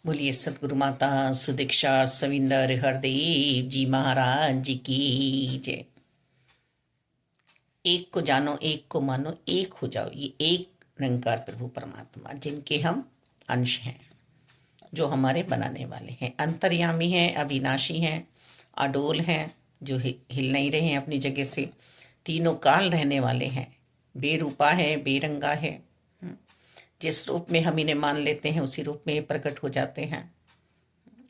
बोलिए सतगुरु माता सुदीक्षा सविंदर हरदेव जी महाराज जी की जय। एक को जानो, एक को मानो, एक हो जाओ, ये एक निरंकार प्रभु परमात्मा जिनके हम अंश हैं, जो हमारे बनाने वाले हैं, अंतर्यामी हैं, अविनाशी हैं, अडोल हैं, जो हिल नहीं रहे हैं अपनी जगह से, तीनों काल रहने वाले हैं, बेरूपा है, बेरंगा है। जिस रूप में हम इन्हें मान लेते हैं उसी रूप में ये प्रकट हो जाते हैं।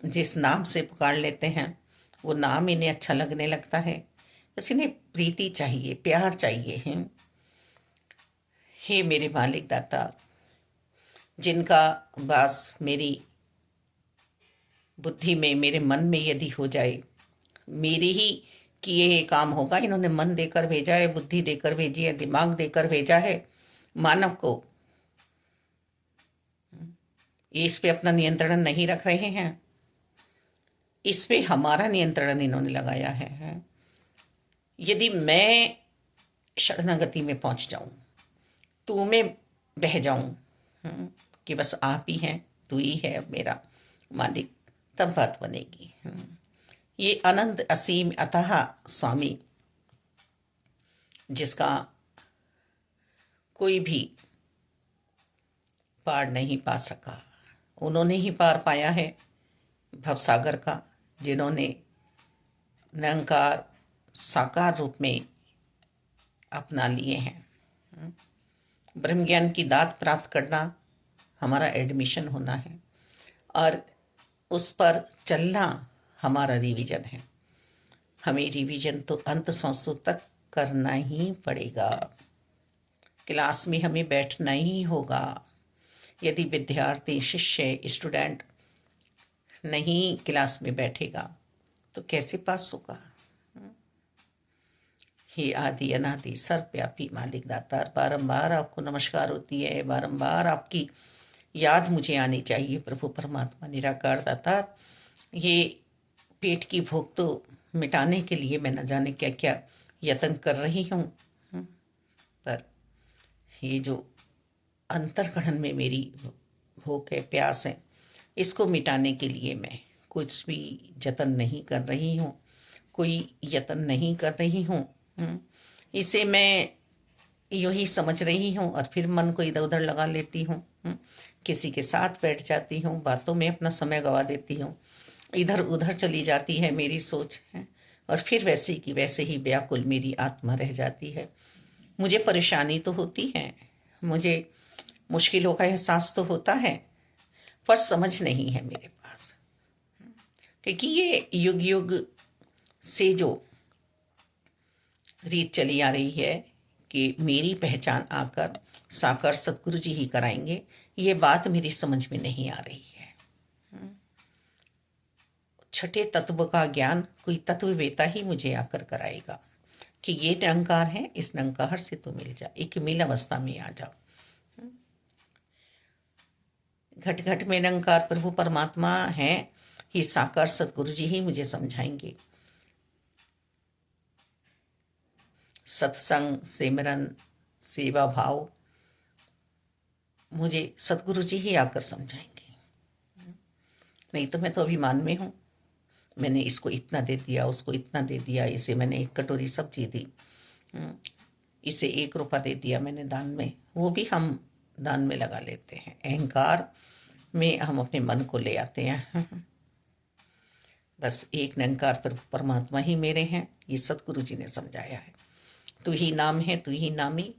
जिस नाम से पुकार लेते हैं वो नाम इन्हें अच्छा लगने लगता है। बस इन्हें प्रीति चाहिए, प्यार चाहिए है। हे मेरे मालिक दाता, जिनका वास मेरी बुद्धि में, मेरे मन में यदि हो जाए, मेरे ही किए ये काम होगा। इन्होंने मन देकर भेजा है, बुद्धि देकर भेजी है, दिमाग देकर भेजा है मानव को। ये इस पे अपना नियंत्रण नहीं रख रहे हैं, इस पे हमारा नियंत्रण इन्होंने लगाया है। यदि मैं शरणागति में पहुंच जाऊं, तू में बह जाऊं कि बस आप ही हैं, तू ही है अब मेरा मालिक, तब बात बनेगी। ये अनंत असीम अथाह स्वामी, जिसका कोई भी पार नहीं पा सका, उन्होंने ही पार पाया है भवसागर का, जिन्होंने निरंकार साकार रूप में अपना लिए हैं। ब्रह्म ज्ञान की दात प्राप्त करना हमारा एडमिशन होना है, और उस पर चलना हमारा रिवीजन है। हमें रिवीजन तो अंत सांसों तक करना ही पड़ेगा। क्लास में हमें बैठना ही होगा। यदि विद्यार्थी, शिष्य, स्टूडेंट नहीं क्लास में बैठेगा तो कैसे पास होगा। हे आदि अनादि सर्वव्यापी मालिक दातार, बारंबार आपको नमस्कार होती है, बारंबार आपकी याद मुझे आनी चाहिए प्रभु परमात्मा निराकार दातार। ये पेट की भूख तो मिटाने के लिए मैं न जाने क्या क्या यत्न कर रही हूँ, पर ये जो अंतर्करण में मेरी भूख है, प्यास है, इसको मिटाने के लिए मैं कुछ भी जतन नहीं कर रही हूँ, कोई यत्न नहीं कर रही हूँ। इसे मैं यूं ही समझ रही हूँ और फिर मन को इधर उधर लगा लेती हूँ। किसी के साथ बैठ जाती हूँ, बातों में अपना समय गवा देती हूँ, इधर उधर चली जाती है मेरी सोच है, और फिर वैसे की वैसे ही व्याकुल मेरी आत्मा रह जाती है। मुझे परेशानी तो होती है, मुझे मुश्किलों का एहसास तो होता है, पर समझ नहीं है मेरे पास, क्योंकि ये युग युग से जो रीत चली आ रही है कि मेरी पहचान आकर साकार सतगुरु जी ही कराएंगे, ये बात मेरी समझ में नहीं आ रही है। छठे तत्व का ज्ञान कोई तत्ववेता ही मुझे आकर कराएगा कि ये निरंकार है, इस निरंकार से तू मिल जा, एक मिल अवस्था में आ जाओ। घट घट में निरंकार प्रभु परमात्मा है, ये साकार सतगुरु जी ही मुझे समझाएंगे। सत्संग, सिमरन, सेवा भाव मुझे सतगुरु जी ही आकर समझाएंगे। नहीं तो मैं तो अभिमान में हूँ, मैंने इसको इतना दे दिया, उसको इतना दे दिया, इसे मैंने एक कटोरी सब्जी दी, इसे 1 रुपया दे दिया मैंने दान में, वो भी हम दान में लगा लेते हैं। अहंकार में हम अपने मन को ले आते हैं। बस एक निरंकार परमात्मा ही मेरे हैं, ये सतगुरु जी ने समझाया है। तू ही नाम है, तू ही नामी,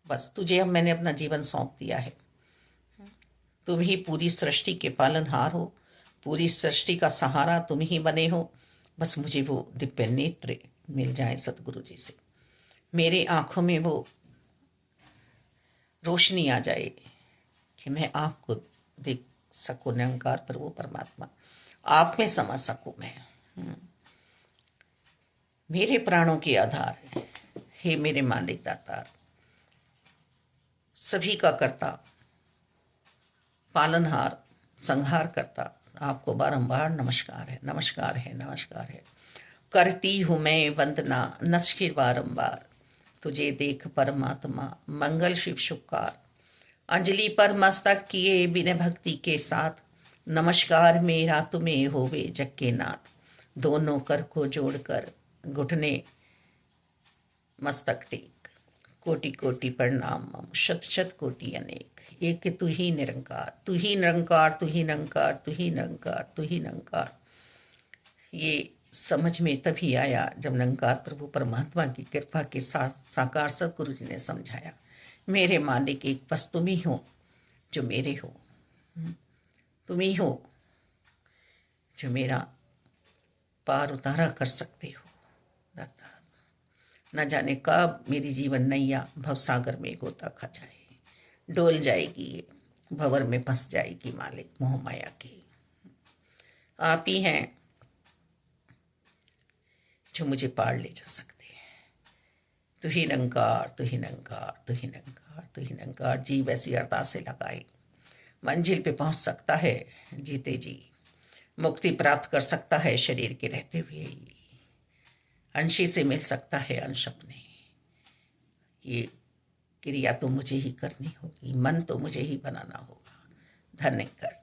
बस तुझे अब मैंने अपना जीवन सौंप दिया है। तुम ही पूरी सृष्टि के पालनहार हो, पूरी सृष्टि का सहारा तुम ही बने हो। बस मुझे वो दिव्य नेत्र मिल जाए सतगुरु जी से, मेरे आंखों में वो रोशनी आ जाए कि मैं आपको देख सकूं, निरंकार प्रभु परमात्मा आप में समझ सकूं मैं। मेरे प्राणों के आधार हे मेरे मालिक दातार, सभी का कर्ता, पालनहार, संहार करता, आपको बारंबार नमस्कार है, नमस्कार है, नमस्कार है। करती हूँ मैं वंदना नक्शिर बारंबार, तुझे देख परमात्मा मंगल शिव शुभकार, अंजलि पर मस्तक किए बिन भक्ति के साथ, नमस्कार मेरा तुम्हें होवे जग के नाथ। दोनों कर को जोड़कर घुटने मस्तक टेक, कोटि कोटि प्रणाम मम, शत शत कोटि अनेक। एक तू ही निरंकार, तू ही निरंकार, तू ही निरंकार, तू ही निरंकार, तू ही निरंकार। ये समझ में तभी आया जब निरंकार प्रभु परमात्मा की कृपा के साथ साकार सतगुरु जी ने समझाया, मेरे मालिक एक बस तुम ही हो जो मेरे हो, तुम ही हो जो मेरा पार उतारा कर सकते हो दाता। न जाने कब मेरी जीवन नैया भवसागर में गोता खा जाए, डोल जाएगी ये, भंवर में फंस जाएगी मालिक मोह माया की। आप ही हैं जो मुझे पार ले जा सकते हैं। तू ही निरंकार, तू ही निरंकार, तू ही निरंकार, तू ही निरंकार। जी वैसी अरदासें लगाए मंजिल पे पहुंच सकता है जीते जी, मुक्ति प्राप्त कर सकता है शरीर के रहते हुए ही, अंशी से मिल सकता है अंश अपने। ये क्रिया तो मुझे ही करनी होगी, मन तो मुझे ही बनाना होगा। धन्य कर